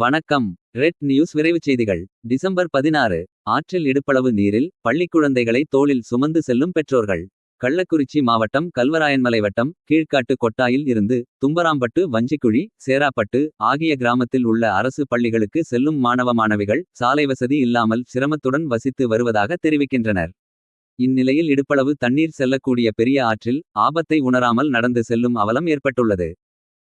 வணக்கம். Red news விரைவுச் செய்திகள். டிசம்பர் 16. ஆற்றில் இடுப்பளவு நீரில் பள்ளிக் குழந்தைகளை தோளில் சுமந்து செல்லும் பெற்றோர்கள். கள்ளக்குறிச்சி மாவட்டம் கல்வராயன்மலை வட்டம் கீழ்காட்டு கொட்டாயில் இருந்து தும்பராம்பட்டு வஞ்சிக்குழி சேராப்பட்டு ஆகிய கிராமத்தில் உள்ள அரசு பள்ளிகளுக்கு செல்லும் மாணவ மாணவிகள் சாலை வசதி இல்லாமல் சிரமத்துடன் வசித்து வருவதாக தெரிவிக்கின்றனர். இந்நிலையில் இடுப்பளவு தண்ணீர் செல்லக்கூடிய பெரிய ஆற்றில் ஆபத்தை உணராமல் நடந்து செல்லும் அவலம் ஏற்பட்டுள்ளது.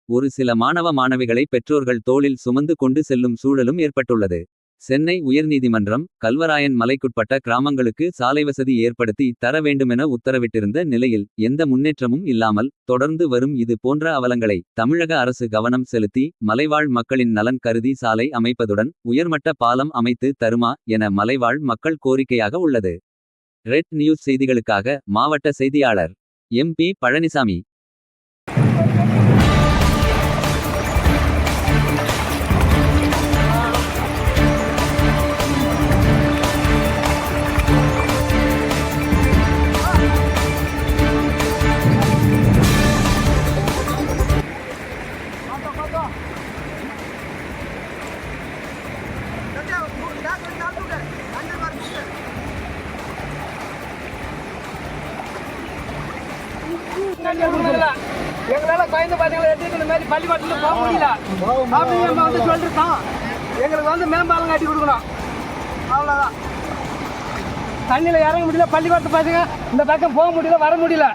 ஒரு சில மாணவ மாணவிகளை பெற்றோர்கள் தோளில் சுமந்து கொண்டு செல்லும் சூழலும் ஏற்பட்டுள்ளது. சென்னை உயர்நீதிமன்றம் கல்வராயன் மலைக்குட்பட்ட கிராமங்களுக்கு சாலை வசதி ஏற்படுத்தி தர வேண்டுமென உத்தரவிட்டிருந்த நிலையில் எந்த முன்னேற்றமும் இல்லாமல் தொடர்ந்து வரும் இது போன்ற அவலங்களை தமிழக அரசு கவனம் செலுத்தி மலைவாழ் மக்களின் நலன் கருதி சாலை அமைப்பதுடன் உயர்மட்ட பாலம் அமைத்து தருமா என மலைவாழ் மக்கள் கோரிக்கையாக உள்ளது. ரெட் நியூஸ் செய்திகளுக்காக மாவட்ட செய்தியாளர் MP பழனிசாமி. எங்களால குழந்தை பாத்தீங்களா எடுத்துட்டு இந்த மாதிரி பள்ளிக்கூடத்துல போக முடியல அப்படின்னு நம்ம வந்து சொல்லிருக்கோம். எங்களுக்கு வந்து மேம்பாலம் கட்டி கொடுக்கணும், அவ்வளோதான். தண்ணியில் இறங்க முடியல, பள்ளிக்கூடத்தை பார்த்தீங்க இந்த பக்கம் போக முடியல, வர முடியல.